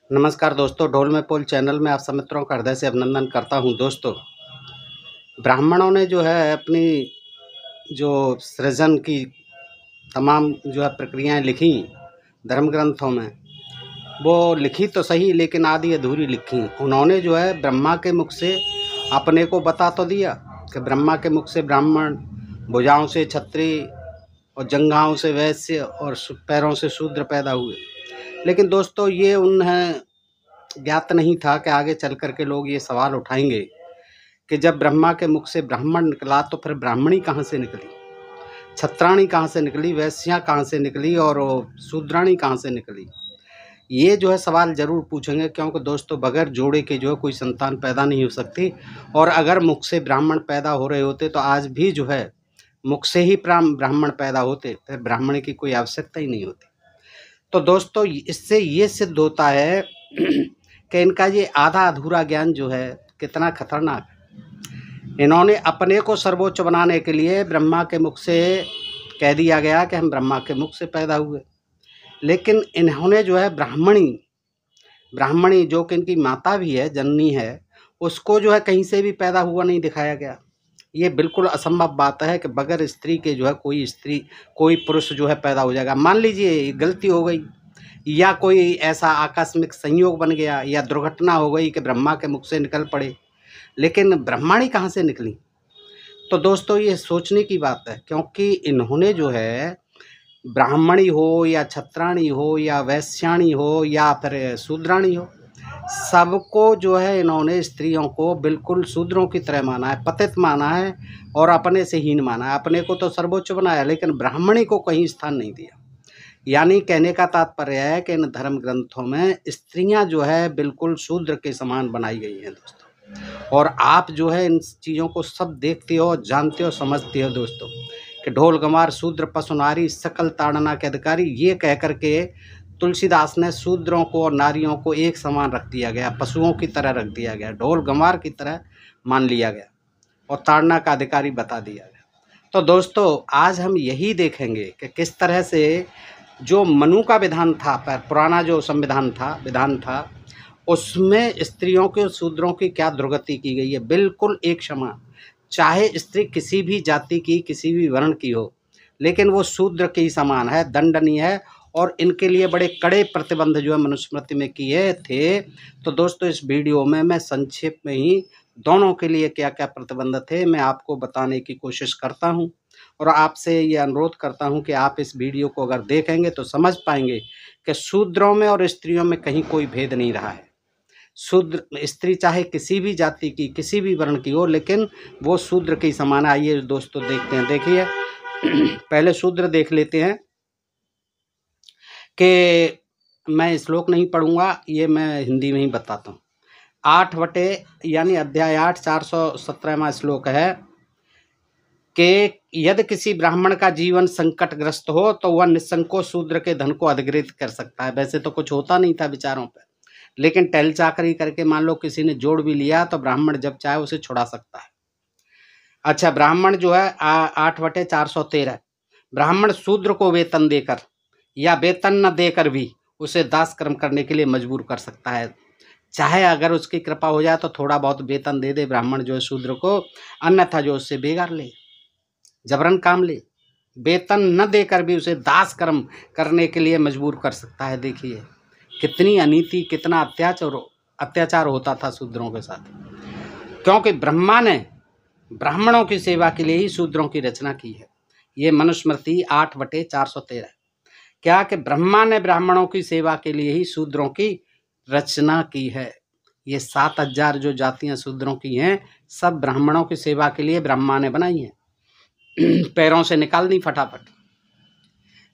नमस्कार दोस्तों, ढोल में पोल चैनल में आप सब मित्रों का हृदय से अभिनंदन करता हूं। दोस्तों, ब्राह्मणों ने जो है अपनी जो सृजन की तमाम जो है प्रक्रियाएं लिखी धर्म ग्रंथों में, वो लिखी तो सही लेकिन आधी अधूरी लिखी। उन्होंने जो है ब्रह्मा के मुख से अपने को बता तो दिया कि ब्रह्मा के मुख से ब्राह्मण, भुजाओं से क्षत्रिय और जंघाओं से वैश्य और पैरों से शूद्र पैदा हुए। लेकिन दोस्तों, ये उन्हें ज्ञात नहीं था कि आगे चल कर के लोग ये सवाल उठाएंगे कि जब ब्रह्मा के मुख से ब्राह्मण निकला तो फिर ब्राह्मणी कहाँ से निकली, छत्राणी कहाँ से निकली, वैश्या कहाँ से निकली और शूद्राणी कहाँ से निकली। ये जो है सवाल जरूर पूछेंगे, क्योंकि दोस्तों बगैर जोड़े के जो है कोई संतान पैदा नहीं हो सकती। और अगर मुख से ब्राह्मण पैदा हो रहे होते तो आज भी जो है मुख से ही ब्राह्मण पैदा होते, फिर ब्राह्मण की कोई आवश्यकता ही नहीं होती। तो दोस्तों, इससे ये सिद्ध होता है कि इनका ये आधा अधूरा ज्ञान जो है कितना खतरनाक है। इन्होंने अपने को सर्वोच्च बनाने के लिए ब्रह्मा के मुख से कह दिया गया कि हम ब्रह्मा के मुख से पैदा हुए, लेकिन इन्होंने जो है ब्राह्मणी जो कि इनकी माता भी है, जननी है, उसको जो है कहीं से भी पैदा हुआ नहीं दिखाया गया। ये बिल्कुल असंभव बात है कि बगैर स्त्री के जो है कोई पुरुष जो है पैदा हो जाएगा। मान लीजिए गलती हो गई या कोई ऐसा आकस्मिक संयोग बन गया या दुर्घटना हो गई कि ब्रह्मा के मुख से निकल पड़े, लेकिन ब्रह्माणी कहाँ से निकली? तो दोस्तों, ये सोचने की बात है, क्योंकि इन्होंने जो है ब्राह्मणी हो या छत्राणी हो या वैश्याणी हो या फिर शूद्राणी हो, सबको जो है इन्होंने स्त्रियों को बिल्कुल शूद्रों की तरह माना है, पतित माना है और अपने से हीन माना है। अपने को तो सर्वोच्च बनाया, लेकिन ब्राह्मणी को कहीं स्थान नहीं दिया। यानी कहने का तात्पर्य है कि इन धर्म ग्रंथों में स्त्रियां जो है बिल्कुल शूद्र के समान बनाई गई हैं दोस्तों। और आप जो है इन चीज़ों को सब देखते हो, जानते हो, समझते हो दोस्तों कि ढोल गंवार शूद्र पशु नारी सकल ताड़ना के अधिकारी, ये कह करके तुलसीदास ने शूद्रों को और नारियों को एक समान रख दिया गया, पशुओं की तरह रख दिया गया, ढोल गंवार की तरह मान लिया गया और ताड़ना का अधिकारी बता दिया गया। तो दोस्तों, आज हम यही देखेंगे कि किस तरह से जो मनु का विधान था, पुराना जो संविधान था, विधान था, उसमें स्त्रियों के और शूद्रों की क्या दुर्गति की गई है। बिल्कुल एक समान, चाहे स्त्री किसी भी जाति की, किसी भी वर्ण की हो, लेकिन वो शूद्र के ही समान है, दंडनीय है। और इनके लिए बड़े कड़े प्रतिबंध जो है मनुस्मृति में किए थे। तो दोस्तों, इस वीडियो में मैं संक्षेप में ही दोनों के लिए क्या क्या प्रतिबंध थे मैं आपको बताने की कोशिश करता हूं। और आपसे ये अनुरोध करता हूं कि आप इस वीडियो को अगर देखेंगे तो समझ पाएंगे कि शूद्रों में और स्त्रियों में कहीं कोई भेद नहीं रहा है। शूद्र स्त्री चाहे किसी भी जाति की, किसी भी वर्ण की हो, लेकिन वो शूद्र के समान है। आइए दोस्तों देखते हैं। देखिए पहले शूद्र देख लेते हैं कि मैं श्लोक नहीं पढ़ूंगा, ये मैं हिंदी में ही बताता हूँ। 8 वटे यानी अध्याय 8 417वां श्लोक है कि यदि किसी ब्राह्मण का जीवन संकटग्रस्त हो तो वह निसंकोच शूद्र के धन को अधिग्रहित कर सकता है। वैसे तो कुछ होता नहीं था विचारों पर, लेकिन टहल चाकरी करके मान लो किसी ने जोड़ भी लिया तो ब्राह्मण जब चाहे उसे छुड़ा सकता है। अच्छा, ब्राह्मण जो है 8 वटे 413, ब्राह्मण शूद्र को वेतन देकर या वेतन न देकर भी उसे दास कर्म करने के लिए मजबूर कर सकता है। चाहे अगर उसकी कृपा हो जाए तो थोड़ा बहुत वेतन दे दे ब्राह्मण जो है शूद्र को, अन्यथा जो उससे बेगार ले, जबरन काम ले, वेतन न देकर भी उसे दास कर्म करने के लिए मजबूर कर सकता है। देखिए कितनी अनीति, कितना अत्याचार होता था शूद्रों के साथ, क्योंकि ब्रह्मा ने ब्राह्मणों की सेवा के लिए ही शूद्रों की रचना की है। ये मनुस्मृति 8 वटे 413 क्या कि ब्रह्मा ने ब्राह्मणों की सेवा के लिए ही शूद्रों की रचना की है। ये 7000 जो जातियां शूद्रों की हैं, सब ब्राह्मणों की सेवा के लिए ब्रह्मा ने बनाई हैं। पैरों से निकाल दी फटाफट।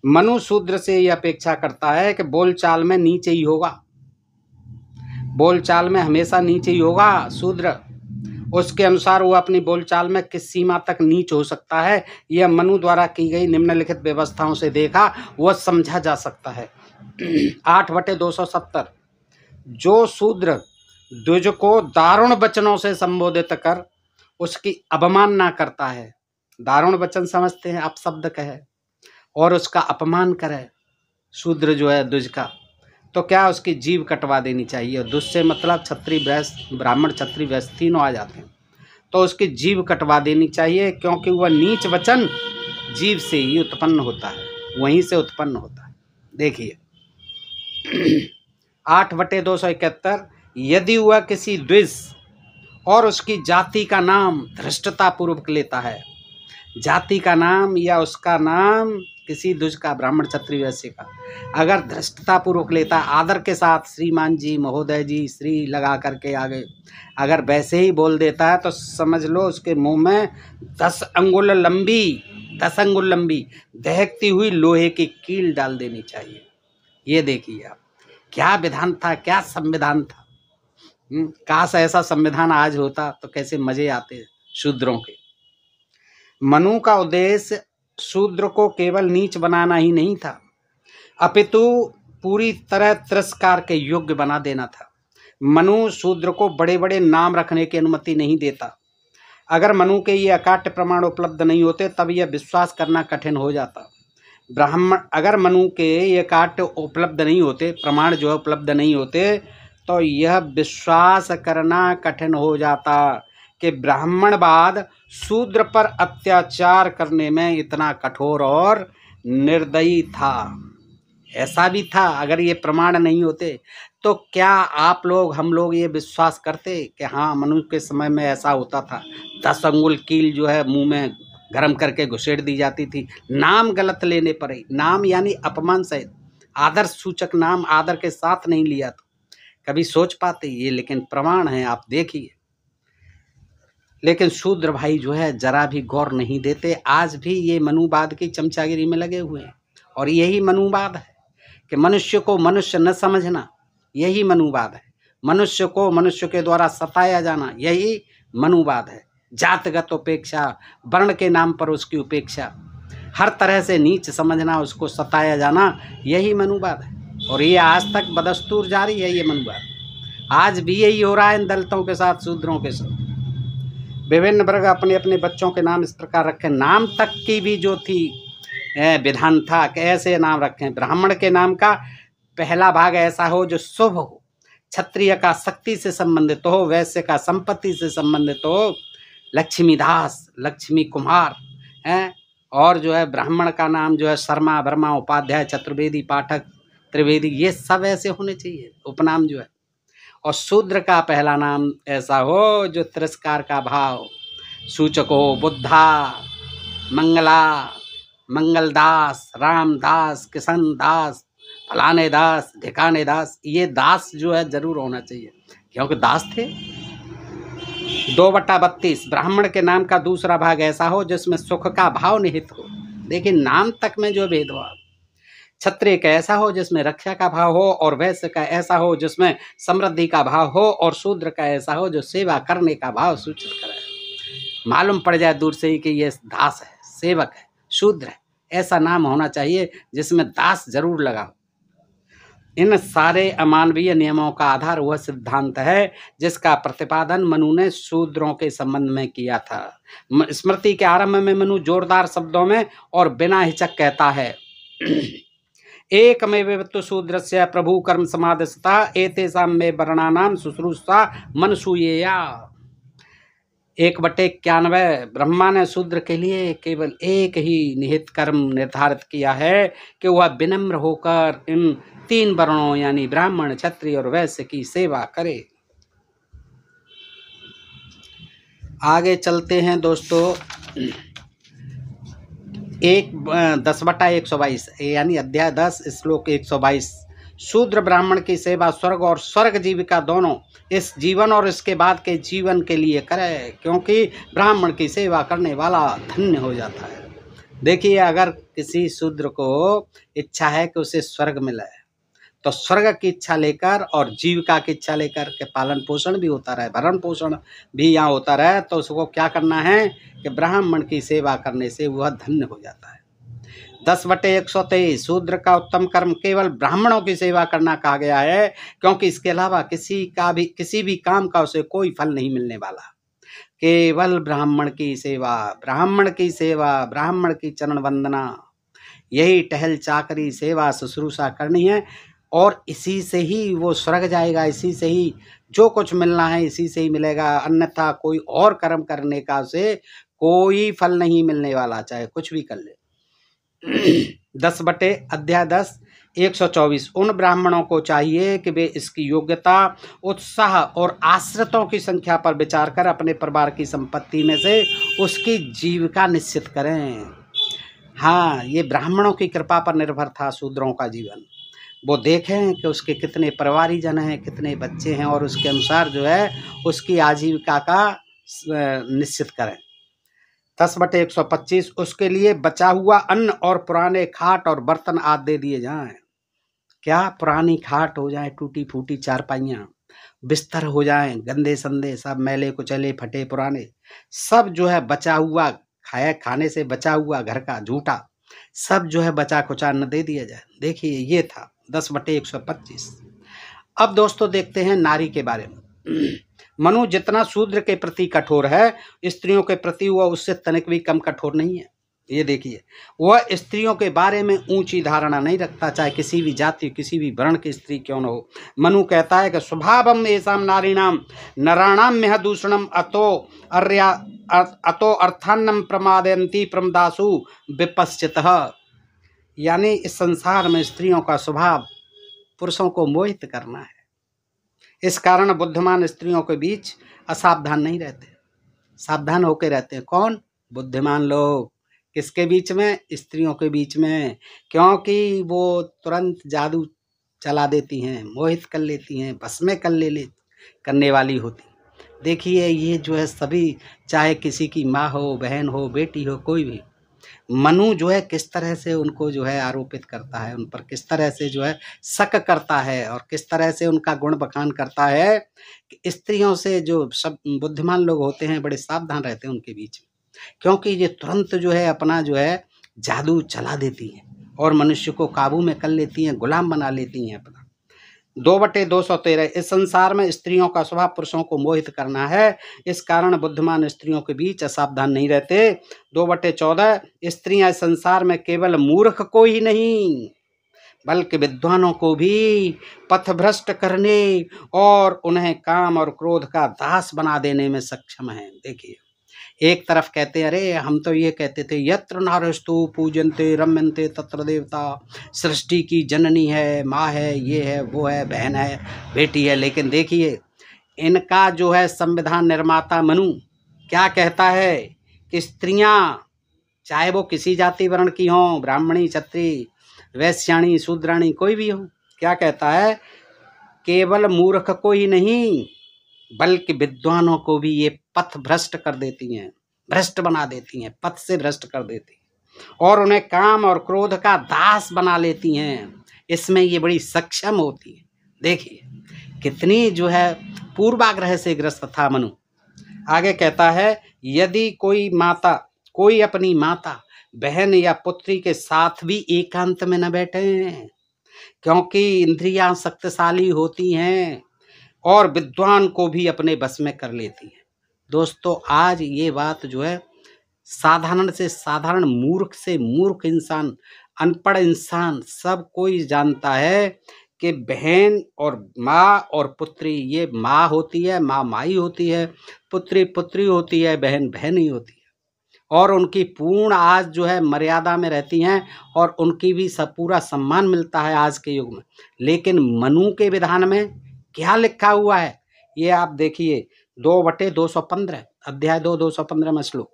मनु शूद्र से यह अपेक्षा करता है कि बोलचाल में नीचे ही होगा, बोलचाल में हमेशा नीचे ही होगा शूद्र। उसके अनुसार वो अपनी बोलचाल में किस सीमा तक नीच हो सकता है, यह मनु द्वारा की गई निम्नलिखित व्यवस्थाओं से देखा वह समझा जा सकता है। 8 वटे 270, जो शूद्र द्विज को दारुण वचनों से संबोधित कर उसकी अवमानना करता है, दारुण वचन समझते हैं, अपशब्द कहे और उसका अपमान करे शूद्र जो है द्विज का, तो क्या उसकी जीभ कटवा देनी चाहिए। और दुष्ट से मतलब क्षत्रिय वैश्य, ब्राह्मण क्षत्रिय वैश्य तीनों आ जाते हैं, तो उसकी जीभ कटवा देनी चाहिए, क्योंकि वह नीच वचन जीभ से ही उत्पन्न होता है, वहीं से उत्पन्न होता है। देखिए 8/271, यदि वह किसी द्विज और उसकी जाति का नाम धृष्टता पूर्वक लेता है, जाति का नाम या उसका नाम किसी द्विज का, ब्राह्मण क्षत्रिय वैश्य का, अगर धृष्टता पूर्वक लेता है, आदर के साथ श्रीमान जी, महोदय जी, श्री लगा करके आगे अगर वैसे ही बोल देता है, तो समझ लो उसके मुंह में 10 अंगुल लंबी दहकती हुई लोहे की कील डाल देनी चाहिए। ये देखिए आप, क्या विधान था, क्या संविधान था। काश ऐसा संविधान आज होता तो कैसे मजे आते शूद्रों के। मनु का उद्देश्य शूद्र को केवल नीच बनाना ही नहीं था, अपितु पूरी तरह तिरस्कार के योग्य बना देना था। मनु शूद्र को बड़े बड़े नाम रखने की अनुमति नहीं देता। अगर मनु के ये अकाट्य प्रमाण उपलब्ध नहीं होते तब यह विश्वास करना कठिन हो जाता। अगर मनु के ये काट्य उपलब्ध नहीं होते, प्रमाण जो है उपलब्ध नहीं होते, तो यह विश्वास करना कठिन हो जाता कि ब्राह्मणवाद शूद्र पर अत्याचार करने में इतना कठोर और निर्दयी था। ऐसा भी था, अगर ये प्रमाण नहीं होते तो क्या आप लोग, हम लोग ये विश्वास करते कि हाँ मनु के समय में ऐसा होता था। 10 अंगुल कील जो है मुंह में गरम करके घुसेड़ दी जाती थी, नाम गलत लेने पर ही, नाम यानी अपमान सहित, आदर सूचक नाम आदर के साथ नहीं लिया तो कभी सोच पाते ये, लेकिन प्रमाण है, आप देखिए। लेकिन शूद्र भाई जो है जरा भी गौर नहीं देते। आज भी ये मनुवाद की चमचागिरी में लगे हुए हैं, और यही मनुवाद है कि मनुष्य को मनुष्य न समझना, यही मनुवाद है। मनुष्य को मनुष्य के द्वारा सताया जाना, यही मनुवाद है। जातगत उपेक्षा, वर्ण के नाम पर उसकी उपेक्षा, हर तरह से नीच समझना, उसको सताया जाना, यही मनुवाद है। और ये आज तक बदस्तूर जारी है ये मनुवाद। आज भी यही हो रहा है इन दलितों के साथ, शूद्रों के साथ। विभिन्न वर्ग अपने अपने बच्चों के नाम इस प्रकार रखे, नाम तक की भी जो थी विधान था कि ऐसे नाम रखें। ब्राह्मण के नाम का पहला भाग ऐसा हो जो शुभ हो, क्षत्रिय का शक्ति से संबंधित हो, वैश्य का संपत्ति से संबंधित हो, लक्ष्मीदास, लक्ष्मी कुमार हैं, और जो है ब्राह्मण का नाम जो है शर्मा, वर्मा, उपाध्याय, चतुर्वेदी, पाठक, त्रिवेदी, ये सब ऐसे होने चाहिए उपनाम जो है। और शूद्र का पहला नाम ऐसा हो जो तिरस्कार का भाव सूचक हो, बुद्धा, मंगला, मंगलदास, रामदास, किशन दास, फलाने दास, ढिकाने दास, ये दास जो है जरूर होना चाहिए, क्योंकि दास थे। 2/32 ब्राह्मण के नाम का दूसरा भाग ऐसा हो जिसमें सुख का भाव निहित हो। देखिए नाम तक में जो भेदभाव। क्षत्रिय का ऐसा हो जिसमें रक्षा का भाव हो, और वैश्य का ऐसा हो जिसमें समृद्धि का भाव हो, और शूद्र का ऐसा हो जो सेवा करने का भाव सूचित करे। मालूम पड़ जाए दूर से ही कि ये दास है, सेवक है, शूद्र है, ऐसा नाम होना चाहिए जिसमें दास जरूर लगा हो। इन सारे अमानवीय नियमों का आधार वह सिद्धांत है जिसका प्रतिपादन मनु ने शूद्रों के संबंध में किया था। स्मृति के आरंभ में मनु जोरदार शब्दों में और बिना हिचक कहता है, एकमेव वित्तु शूद्रस्य प्रभु कर्म समादस्ता एतेषां मे वर्णानां शुश्रूषा मनसूयेया। 1/91 ब्रह्मा ने शूद्र के लिए केवल एक ही निहित कर्म निर्धारित किया है कि वह विनम्र होकर इन 3 वर्णों यानी ब्राह्मण, क्षत्रिय और वैश्य की सेवा करे। आगे चलते हैं दोस्तों। 10/122 यानी अध्याय 10 श्लोक 122। शूद्र ब्राह्मण की सेवा स्वर्ग और स्वर्ग जीविका दोनों इस जीवन और इसके बाद के जीवन के लिए करे, क्योंकि ब्राह्मण की सेवा करने वाला धन्य हो जाता है। देखिए अगर किसी शूद्र को इच्छा है कि उसे स्वर्ग मिले, तो स्वर्ग की इच्छा लेकर और जीविका की इच्छा लेकर के पालन पोषण भी होता रहे, भरण पोषण भी यहाँ होता रहे, तो उसको क्या करना है कि ब्राह्मण की सेवा करने से वह धन्य हो जाता है। 10/123 शूद्र का उत्तम कर्म केवल ब्राह्मणों की सेवा करना कहा गया है, क्योंकि इसके अलावा किसी भी काम का उसे कोई फल नहीं मिलने वाला। केवल ब्राह्मण की सेवा, ब्राह्मण की सेवा, ब्राह्मण की चरण वंदना, यही टहल चाकरी सेवा शुश्रूषा करनी है। और इसी से ही वो स्वर्ग जाएगा, इसी से ही जो कुछ मिलना है इसी से ही मिलेगा, अन्यथा कोई और कर्म करने का उसे कोई फल नहीं मिलने वाला, चाहे कुछ भी कर ले। 10 बटे अध्याय 10 124। उन ब्राह्मणों को चाहिए कि वे इसकी योग्यता, उत्साह और आश्रितों की संख्या पर विचार कर अपने परिवार की संपत्ति में से उसकी जीविका निश्चित करें। हाँ, ये ब्राह्मणों की कृपा पर निर्भर था शूद्रों का जीवन। वो देखें कि उसके कितने परिवारीजन हैं, कितने बच्चे हैं, और उसके अनुसार जो है उसकी आजीविका का निश्चित करें। 10 बटे 125। उसके लिए बचा हुआ अन्न और पुराने खाट और बर्तन आदि दे दिए जाएं। क्या पुरानी खाट हो जाए, टूटी फूटी चारपाइयाँ, बिस्तर हो जाएं गंदे संदे, सब मैले कुचले फटे पुराने, सब जो है बचा हुआ खाने से बचा हुआ घर का झूठा सब जो है बचा कुचा न दे दिया जाए। देखिए ये था 10 बटे 125। अब दोस्तों देखते हैं नारी के बारे में। मनु जितना शूद्र के प्रति कठोर है, स्त्रियों के प्रति वह उससे तनिक भी कम कठोर नहीं है। ये देखिए, वह स्त्रियों के बारे में ऊंची धारणा नहीं रखता, चाहे किसी भी जाति किसी भी वर्ण की स्त्री क्यों न हो। मनु कहता है कि स्वभावम एसाम नारीणाम नराणाम मेह दूषणम अतो अर्थान्नम प्रमादयन्ति प्रमदासु विपश्चितः। यानी इस संसार में स्त्रियों का स्वभाव पुरुषों को मोहित करना है। इस कारण बुद्धिमान स्त्रियों के बीच असावधान नहीं रहते, सावधान होकर रहते हैं। कौन? बुद्धिमान लोग। किसके बीच में? स्त्रियों के बीच में, क्योंकि वो तुरंत जादू चला देती हैं, मोहित कर लेती हैं, बस में करने वाली होती। देखिए ये जो है सभी, चाहे किसी की माँ हो, बहन हो, बेटी हो, कोई भी, मनु जो है किस तरह से उनको जो है आरोपित करता है, उन पर किस तरह से जो है शक करता है और किस तरह से उनका गुण बखान करता है कि स्त्रियों से जो सब बुद्धिमान लोग होते हैं बड़े सावधान रहते हैं उनके बीच में, क्योंकि ये तुरंत जो है अपना जो है जादू चला देती हैं और मनुष्य को काबू में कर लेती हैं, गुलाम बना लेती हैं अपना। 2 बटे 213। इस संसार में स्त्रियों का स्वभाव पुरुषों को मोहित करना है, इस कारण बुद्धिमान स्त्रियों के बीच असावधान नहीं रहते। 2 बटे 14। स्त्रियां इस संसार में केवल मूर्ख को ही नहीं बल्कि विद्वानों को भी पथभ्रष्ट करने और उन्हें काम और क्रोध का दास बना देने में सक्षम है। देखिए, एक तरफ कहते हैं, अरे हम तो ये कहते थे यत्र नारस्तु पूजन्ते रम्यन्ते तत्र देवता, सृष्टि की जननी है, माँ है, ये है, वो है, बहन है, बेटी है। लेकिन देखिए इनका जो है संविधान निर्माता मनु क्या कहता है कि स्त्रियां चाहे वो किसी जाति वर्ण की हों, ब्राह्मणी, क्षत्रिय, वैश्याणी, शूद्राणी, कोई भी हो, क्या कहता है? केवल मूर्ख को ही नहीं बल्कि विद्वानों को भी ये पथ भ्रष्ट कर देती हैं, भ्रष्ट बना देती हैं, पथ से भ्रष्ट कर देती हैं और उन्हें काम और क्रोध का दास बना लेती हैं। इसमें ये बड़ी सक्षम होती है। देखिए कितनी जो है पूर्वाग्रह से ग्रस्त था मनु। आगे कहता है, यदि कोई अपनी माता, बहन या पुत्री के साथ भी एकांत में न बैठे, क्योंकि इंद्रियां शक्तिशाली होती हैं और विद्वान को भी अपने बस में कर लेती है। दोस्तों आज ये बात जो है साधारण से साधारण, मूर्ख से मूर्ख इंसान, अनपढ़ इंसान सब कोई जानता है कि बहन और माँ और पुत्री, ये माँ होती है, माँ माई होती है, पुत्री पुत्री होती है, बहन बहन ही होती है और उनकी पूर्ण आज जो है मर्यादा में रहती हैं और उनकी भी सब पूरा सम्मान मिलता है आज के युग में। लेकिन मनु के विधान में क्या लिखा हुआ है ये आप देखिए, 2 बटे 215 अध्याय 2 215 में श्लोक।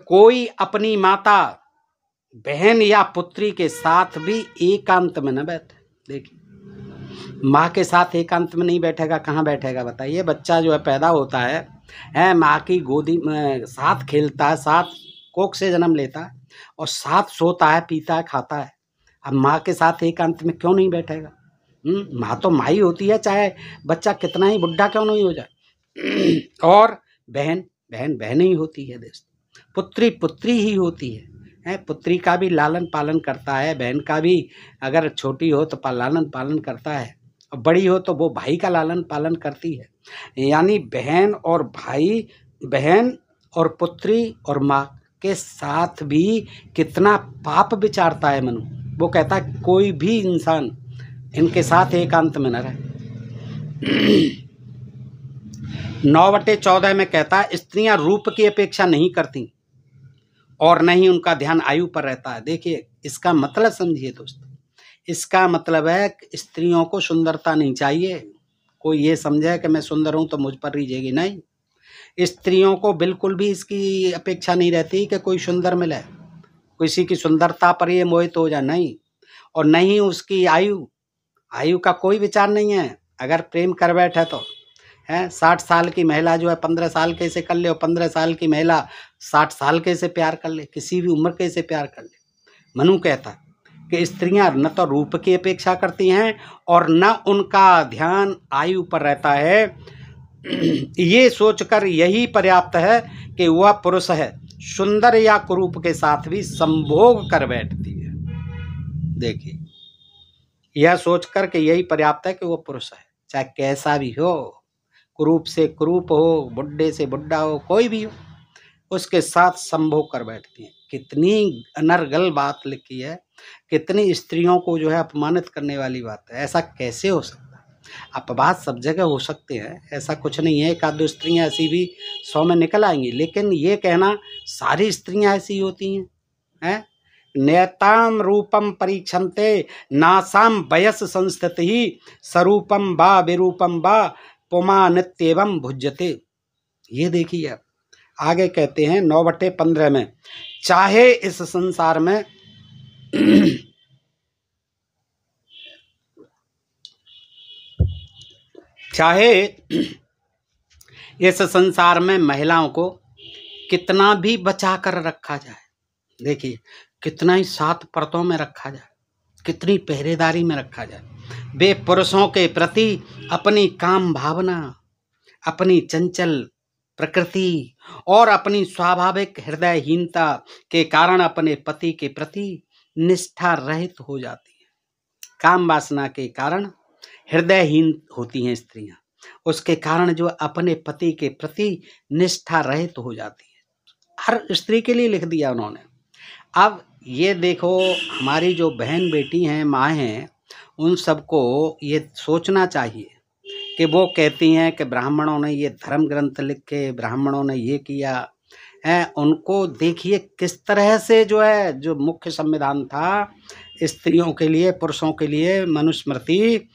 कोई अपनी माता, बहन या पुत्री के साथ भी एकांत में न बैठे। देखिए माँ के साथ एकांत में नहीं बैठेगा, कहाँ बैठेगा बताइए? बच्चा जो है पैदा होता है माँ की गोदी में, साथ खेलता है, साथ कोख से जन्म लेता है और साथ सोता है, पीता है, खाता है। अब माँ के साथ एकांत में क्यों नहीं बैठेगा? माँ तो माँ ही होती है, चाहे बच्चा कितना ही बुढ़ा क्यों नहीं हो जाए। और बहन बहन बहन ही होती है, पुत्री पुत्री ही होती है। पुत्री का भी लालन पालन करता है, बहन का भी अगर छोटी हो तो लालन पालन करता है और बड़ी हो तो वो भाई का लालन पालन करती है। यानी बहन और भाई, बहन और पुत्री और माँ के साथ भी कितना पाप विचारता है मनु। वो कहता है कोई भी इंसान इनके साथ एकांत में न रहे। 9/14 में कहता है स्त्रियां रूप की अपेक्षा नहीं करती और न ही उनका ध्यान आयु पर रहता है। देखिए इसका मतलब समझिए दोस्तों, इसका मतलब है कि स्त्रियों को सुंदरता नहीं चाहिए। कोई ये समझे कि मैं सुंदर हूं तो मुझ पर रीझेगी, नहीं। स्त्रियों को बिल्कुल भी इसकी अपेक्षा नहीं रहती कि कोई सुंदर मिले, किसी की सुंदरता पर ये मोहित हो जाए, नहीं। और नहीं उसकी आयु का कोई विचार नहीं है। अगर प्रेम कर बैठे तो है 60 साल की महिला जो है 15 साल के से कर ले, और 15 साल की महिला 60 साल के से प्यार कर ले, किसी भी उम्र के से प्यार कर ले। मनु कहता कि स्त्रियां न तो रूप की अपेक्षा करती हैं और न उनका ध्यान आयु पर रहता है। ये सोचकर यही पर्याप्त है कि वह पुरुष है, सुंदर या कुरूप के साथ भी संभोग कर बैठती है। देखिए यह सोचकर कि यही पर्याप्त है कि वह पुरुष है, चाहे कैसा भी हो, कुरूप से कुरूप हो, बुड्ढे से बुड्ढा हो, कोई भी हो, उसके साथ संभोग कर बैठती हैं। कितनी अनर्गल बात लिखी है, कितनी स्त्रियों को जो है अपमानित करने वाली बात है। ऐसा कैसे हो सकता है? अपवाद सब जगह हो सकते हैं, ऐसा कुछ नहीं है। एक आध दो स्त्रियां ऐसी भी 100 में निकल आएंगी, लेकिन ये कहना सारी स्त्रियां ऐसी होती हैं। नेताम रूपम परीक्षन्ते नासाम वयस संस्थिति स्वरूपम बा विरूपम बा पुमा नित्येवम भुज्यते। ये देखिए आप आगे कहते हैं 9/15 में, चाहे इस संसार में चाहे इस संसार में महिलाओं को कितना भी बचा कर रखा जाए, देखिए कितना ही 7 परतों में रखा जाए, कितनी पहरेदारी में रखा जाए, वे पुरुषों के प्रति अपनी काम भावना, अपनी चंचल प्रकृति और अपनी स्वाभाविक हृदयहीनता के कारण अपने पति के प्रति निष्ठा रहित हो जाती है। काम वासना के कारण हृदयहीन होती हैं स्त्रियां, उसके कारण जो अपने पति के प्रति निष्ठा रहित हो जाती है। हर स्त्री के लिए लिख दिया उन्होंने। अब ये देखो हमारी जो बहन बेटी हैं, माँ हैं, उन सबको ये सोचना चाहिए कि वो कहती हैं कि ब्राह्मणों ने ये धर्म ग्रंथ लिखे, ब्राह्मणों ने ये किया है। उनको देखिए किस तरह से जो है, जो मुख्य संविधान था स्त्रियों के लिए, पुरुषों के लिए, मनुस्मृति,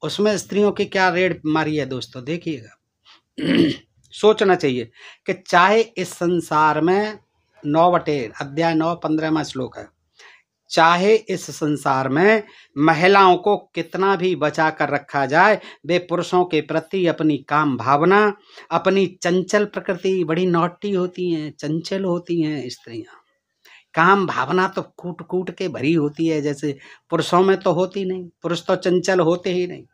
उसमें स्त्रियों की क्या रेड मारी है दोस्तों, देखिएगा। सोचना चाहिए कि चाहे इस संसार में अध्याय 9 15वां श्लोक है, चाहे इस संसार में महिलाओं को कितना भी बचा कर रखा जाए, वे पुरुषों के प्रति अपनी काम भावना, अपनी चंचल प्रकृति, बड़ी नौटी होती हैं, चंचल होती हैं स्त्रियां। काम भावना तो कूट कूट के भरी होती है, जैसे पुरुषों में तो होती नहीं, पुरुष तो चंचल होते ही नहीं।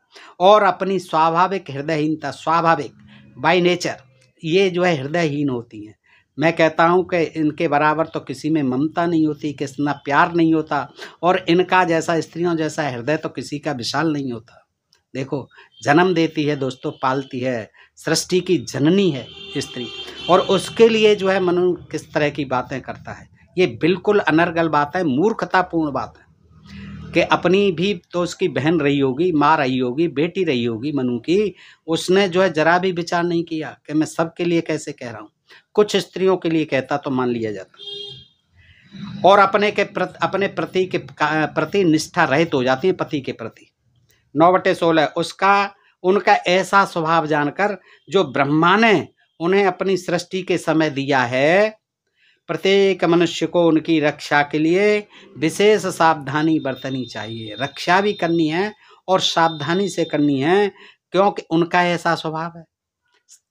और अपनी स्वाभाविक हृदयहीनता, स्वाभाविक बाय नेचर, ये जो है हृदयहीन होती हैं। मैं कहता हूँ कि इनके बराबर तो किसी में ममता नहीं होती, किसी ना प्यार नहीं होता, और इनका जैसा, स्त्रियों जैसा हृदय तो किसी का विशाल नहीं होता। देखो जन्म देती है दोस्तों, पालती है, सृष्टि की जननी है स्त्री, और उसके लिए जो है मनु किस तरह की बातें करता है। ये बिल्कुल अनर्गल बात है, मूर्खतापूर्ण बात है कि अपनी भी तो उसकी बहन रही होगी, माँ रही होगी, बेटी रही होगी मनु की, उसने जो है जरा भी विचार नहीं किया कि मैं सबके लिए कैसे कह रहा हूँ। कुछ स्त्रियों के लिए कहता तो मान लिया जाता, और अपने पति के प्रति निष्ठा रहित हो जाती है, पति के प्रति। 9/16 उनका ऐसा स्वभाव जानकर जो ब्रह्मा ने उन्हें अपनी सृष्टि के समय दिया है, प्रत्येक मनुष्य को उनकी रक्षा के लिए विशेष सावधानी बरतनी चाहिए। रक्षा भी करनी है और सावधानी से करनी है, क्योंकि उनका ऐसा स्वभाव है,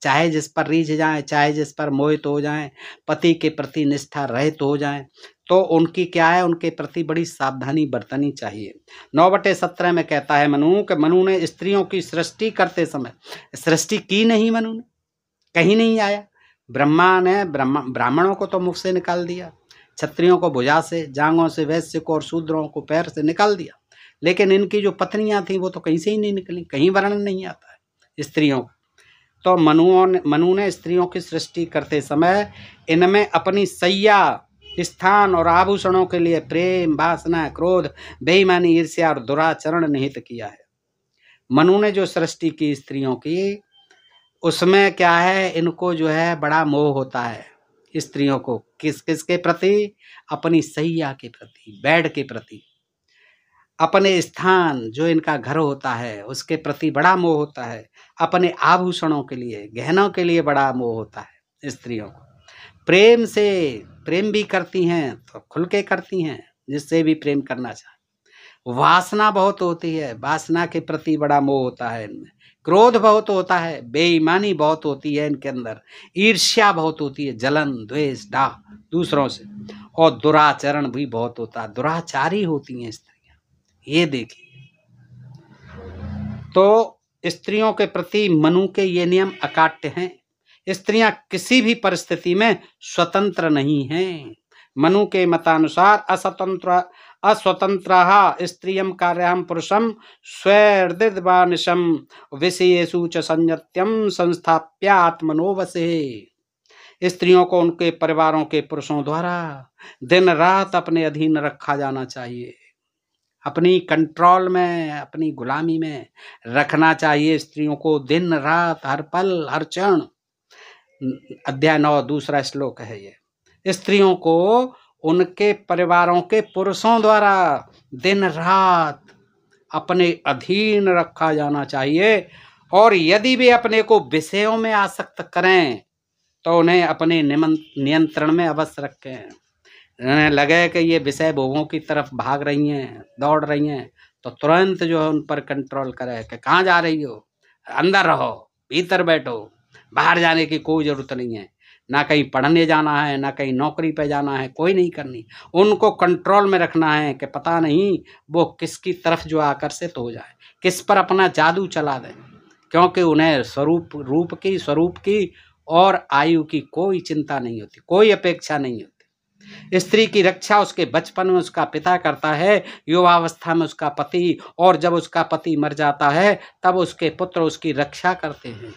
चाहे जिस पर रीझ जाएं, चाहे जिस पर मोहित हो जाएं, पति के प्रति निष्ठा रहित हो जाएं, तो उनकी क्या है, उनके प्रति बड़ी सावधानी बरतनी चाहिए। 9/17 में कहता है मनु कि मनु ने स्त्रियों की सृष्टि करते समय, सृष्टि की नहीं मनु ने, कहीं नहीं आया। ब्रह्मा ने ब्राह्मणों को तो मुख से निकाल दिया, क्षत्रियों को भुजा से, जांघों से वैश्य को, और शूद्रों को पैर से निकाल दिया, लेकिन इनकी जो पत्नियां थी वो तो कहीं से ही नहीं निकली, कहीं वर्णन नहीं आता है स्त्रियों का। तो मनु ने स्त्रियों की सृष्टि करते समय इनमें अपनी सैया, स्थान और आभूषणों के लिए प्रेम, वासना, क्रोध, बेईमानी, ईर्ष्या और दुराचरण निहित किया है। मनु ने जो सृष्टि की स्त्रियों की, उसमें क्या है, इनको जो है बड़ा मोह होता है स्त्रियों को। किस किस के प्रति? अपनी सैया के प्रति, बेड के प्रति, अपने स्थान जो इनका घर होता है उसके प्रति बड़ा मोह होता है, अपने आभूषणों के लिए, गहनों के लिए बड़ा मोह होता है स्त्रियों को। प्रेम से, प्रेम भी करती हैं तो खुल के करती हैं, जिससे भी प्रेम करना चाहे। वासना बहुत होती है, वासना के प्रति बड़ा मोह होता है इनमें। क्रोध बहुत होता है, बेईमानी बहुत होती है इनके अंदर, ईर्ष्या बहुत होती है, जलन, द्वेष, डाह दूसरों से, और दुराचरण भी बहुत होता है, दुराचारी होती हैं स्त्रियां। ये देखिए, तो स्त्रियों के प्रति मनु के ये नियम अकाट्य हैं। स्त्रियां किसी भी परिस्थिति में स्वतंत्र नहीं हैं। मनु के मतानुसार अस्वतंत्र स्त्रियम कार्यम पुरुषम स्वैर्दिवानिशम विषयेषु च संयत्यम संस्थाप्यात्मनो वसे। स्त्रियों को उनके परिवारों के पुरुषों द्वारा दिन रात अपने अधीन रखा जाना चाहिए, अपनी कंट्रोल में, अपनी गुलामी में रखना चाहिए स्त्रियों को दिन रात, हर पल हर क्षण। अध्याय 9 दूसरा श्लोक है ये। स्त्रियों को उनके परिवारों के पुरुषों द्वारा दिन रात अपने अधीन रखा जाना चाहिए, और यदि वे अपने को विषयों में आसक्त करें तो उन्हें अपने नियंत्रण में अवश्य रखें। उन्हें लगे कि ये विषय भोगों की तरफ भाग रही हैं, दौड़ रही हैं, तो तुरंत जो है उन पर कंट्रोल करे कि कहाँ जा रही हो, अंदर रहो, भीतर बैठो, बाहर जाने की कोई ज़रूरत नहीं है, ना कहीं पढ़ने जाना है, ना कहीं नौकरी पे जाना है, कोई नहीं करनी। उनको कंट्रोल में रखना है कि पता नहीं वो किसकी तरफ जो आकर्षित हो जाए, किस पर अपना जादू चला दें, क्योंकि उन्हें रूप की और आयु की कोई चिंता नहीं होती, कोई अपेक्षा नहीं होती। स्त्री की रक्षा उसके बचपन में उसका पिता करता है, युवावस्था में उसका पति, और जब उसका पति मर जाता है तब उसके पुत्र उसकी रक्षा करते हैं।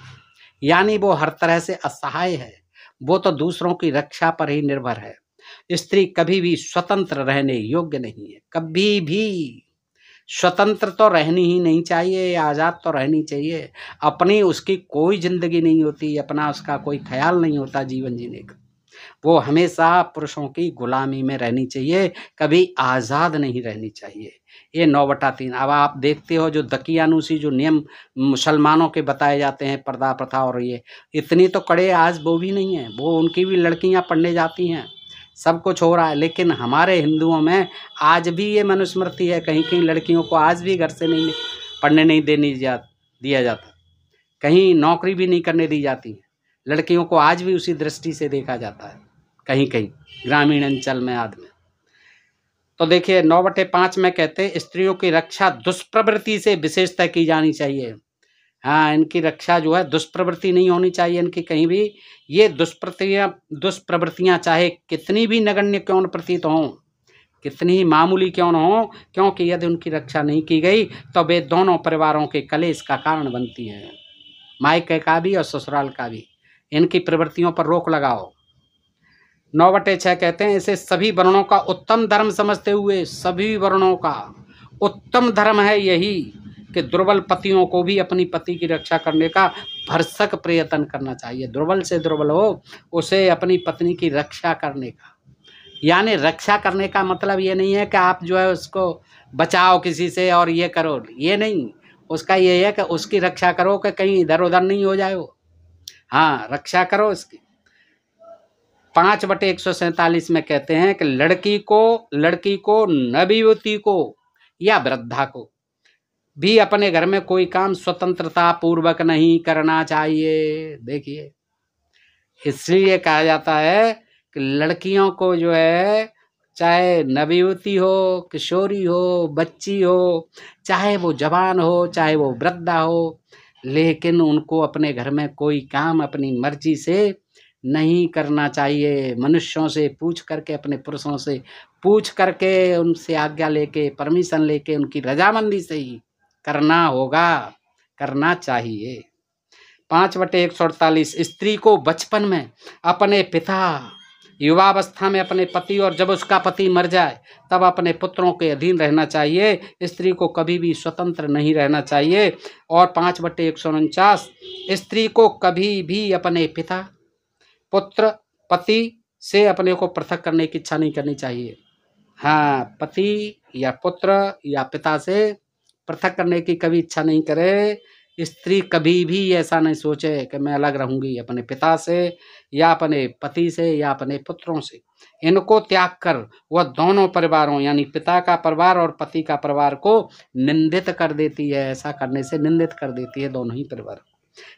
यानी वो हर तरह से असहाय है, वो तो दूसरों की रक्षा पर ही निर्भर है। स्त्री कभी भी स्वतंत्र रहने योग्य नहीं है, कभी भी स्वतंत्र तो रहनी ही नहीं चाहिए, आज़ाद तो रहनी चाहिए। अपनी उसकी कोई जिंदगी नहीं होती, अपना उसका कोई ख्याल नहीं होता जीवन जीने का। वो हमेशा पुरुषों की गुलामी में रहनी चाहिए, कभी आज़ाद नहीं रहनी चाहिए। ये 9/3। अब आप देखते हो जो दकियानूसी जो नियम मुसलमानों के बताए जाते हैं, पर्दा प्रथा, और ये इतनी तो कड़े आज वो भी नहीं है, वो उनकी भी लड़कियां पढ़ने जाती हैं, सब कुछ हो रहा है। लेकिन हमारे हिंदुओं में आज भी ये मनुस्मृति है, कहीं कहीं लड़कियों को आज भी घर से नहीं पढ़ने नहीं दिया जाता, कहीं नौकरी भी नहीं करने दी जाती है, लड़कियों को आज भी उसी दृष्टि से देखा जाता है, कहीं कहीं ग्रामीण अंचल में आदि में। तो देखिए 9/5 में कहते हैं स्त्रियों की रक्षा दुष्प्रवृत्ति से विशेषतः की जानी चाहिए। हाँ, इनकी रक्षा जो है दुष्प्रवृत्ति नहीं होनी चाहिए इनकी कहीं भी। ये दुष्प्रवृत्तियाँ चाहे कितनी भी नगण्य क्यों न प्रतीत हों, कितनी ही मामूली क्यों न हो, क्योंकि यदि उनकी रक्षा नहीं की गई तो वे दोनों परिवारों के कलेश का कारण बनती हैं, मायके का भी और ससुराल का भी। इनकी प्रवृत्तियों पर रोक लगाओ। 9/6 कहते हैं इसे सभी वर्णों का उत्तम धर्म समझते हुए, सभी वर्णों का उत्तम धर्म है यही कि दुर्बल पतियों को भी अपनी पति की रक्षा करने का भरसक प्रयत्न करना चाहिए। दुर्बल से दुर्बल हो, उसे अपनी पत्नी की रक्षा करने का, यानी रक्षा करने का मतलब ये नहीं है कि आप जो है उसको बचाओ किसी से और ये करो, ये नहीं। उसका ये है कि उसकी रक्षा करो कि कहीं इधर उधर नहीं हो जाए वो। हाँ, रक्षा करो इसकी। 5/147 में कहते हैं कि लड़की को, नवयुवती को या वृद्धा को भी अपने घर में कोई काम स्वतंत्रता पूर्वक नहीं करना चाहिए। देखिए, इसलिए कहा जाता है कि लड़कियों को जो है, चाहे नवयुवती हो, किशोरी हो, बच्ची हो, चाहे वो जवान हो, चाहे वो वृद्धा हो, लेकिन उनको अपने घर में कोई काम अपनी मर्जी से नहीं करना चाहिए। मनुष्यों से पूछ करके, अपने पुरुषों से पूछ करके, उनसे आज्ञा लेके, परमिशन लेके, उनकी रजामंदी से ही करना होगा, करना चाहिए। 5/148 स्त्री को बचपन में अपने पिता युवावस्था में अपने पति और जब उसका पति मर जाए तब अपने पुत्रों के अधीन रहना चाहिए। स्त्री को कभी भी स्वतंत्र नहीं रहना चाहिए। और 5/149 स्त्री को कभी भी अपने पिता, पुत्र, पति से अपने को पृथक करने की इच्छा नहीं करनी चाहिए। हाँ, पति या पुत्र या पिता से पृथक करने की कभी इच्छा नहीं करे। स्त्री कभी भी ऐसा नहीं सोचे कि मैं अलग रहूंगी अपने पिता से या अपने पति से या अपने पुत्रों से। इनको त्याग कर वह दोनों परिवारों यानी पिता का परिवार और पति का परिवार को निंदित कर देती है। ऐसा करने से निंदित कर देती है दोनों ही परिवार।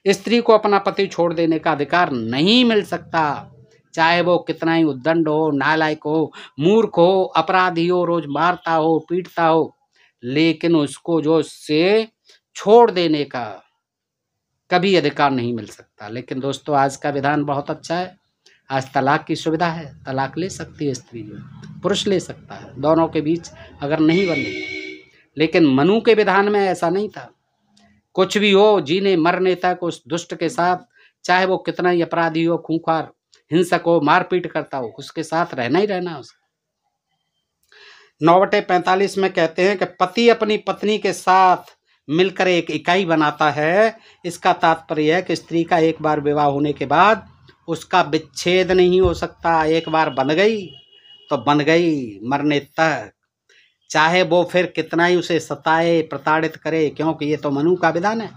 स्त्री को अपना पति छोड़ देने का अधिकार नहीं मिल सकता, चाहे वो कितना ही उद्दंड हो, नालायक हो, मूर्ख हो, अपराधी हो, रोज मारता हो, पीटता हो, लेकिन उसको जो उससे छोड़ देने का कभी अधिकार नहीं मिल सकता। लेकिन दोस्तों आज का विधान बहुत अच्छा है। आज तलाक की सुविधा है, तलाक ले सकती है स्त्री, पुरुष ले सकता है, दोनों के बीच अगर नहीं बन रही। लेकिन मनु के विधान में ऐसा नहीं था। कुछ भी हो, जीने मरने तक उस दुष्ट के साथ, चाहे वो कितना ही अपराधी हो, खूंखार, हिंसक हो, मारपीट करता हो, उसके साथ रहना ही रहना है उसका। 9/45 में कहते हैं कि पति अपनी पत्नी के साथ मिलकर एक इकाई बनाता है। इसका तात्पर्य है कि स्त्री का एक बार विवाह होने के बाद उसका विच्छेद नहीं हो सकता। एक बार बन गई तो बन गई मरने तक, चाहे वो फिर कितना ही उसे सताए, प्रताड़ित करे, क्योंकि ये तो मनु का विधान है,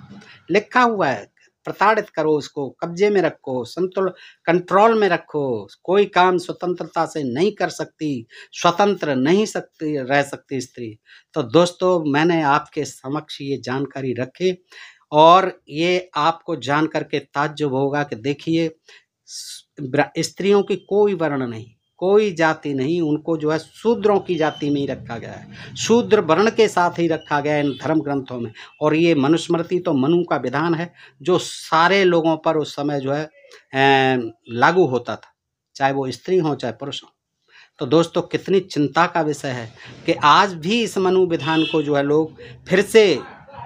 लिखा हुआ है। प्रताड़ित करो, उसको कब्जे में रखो, संतुलन कंट्रोल में रखो। कोई काम स्वतंत्रता से नहीं कर सकती, स्वतंत्र नहीं सकती रह सकती स्त्री। तो दोस्तों मैंने आपके समक्ष ये जानकारी रखी और ये आपको जान करके ताज्जुब होगा कि देखिए स्त्रियों की कोई वर्ण नहीं, कोई जाति नहीं, उनको जो है शूद्रों की जाति में ही रखा गया है, शूद्र वर्ण के साथ ही रखा गया है इन धर्म ग्रंथों में। और ये मनुस्मृति तो मनु का विधान है जो सारे लोगों पर उस समय जो है लागू होता था, चाहे वो स्त्री हो चाहे पुरुष हो। तो दोस्तों कितनी चिंता का विषय है कि आज भी इस मनु विधान को जो है लोग फिर से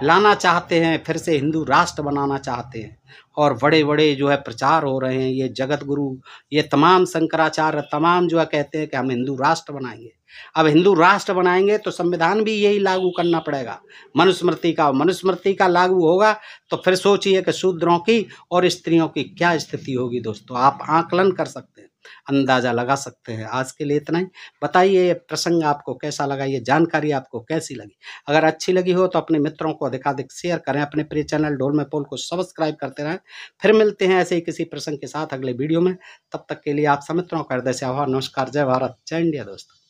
लाना चाहते हैं, फिर से हिंदू राष्ट्र बनाना चाहते हैं। और बड़े बड़े जो है प्रचार हो रहे हैं, ये जगत गुरु, ये तमाम शंकराचार्य तमाम जो है कहते हैं कि हम हिंदू राष्ट्र बनाएंगे। अब हिंदू राष्ट्र बनाएंगे तो संविधान भी यही लागू करना पड़ेगा मनुस्मृति का। मनुस्मृति का लागू होगा तो फिर सोचिए कि शूद्रों की और स्त्रियों की क्या स्थिति होगी। दोस्तों आप आकलन कर सकते हैं, अंदाजा लगा सकते हैं। आज के लिए इतना ही। बताइए ये प्रसंग आपको कैसा लगा, ये जानकारी आपको कैसी लगी। अगर अच्छी लगी हो तो अपने मित्रों को अधिकाधिक शेयर करें, अपने प्रिय चैनल ढोल में पोल को सब्सक्राइब करते रहें। फिर मिलते हैं ऐसे ही किसी प्रसंग के साथ अगले वीडियो में। तब तक के लिए आप सब मित्रों का हृदय से आभार, नमस्कार, जय भारत, जय इंडिया दोस्तों।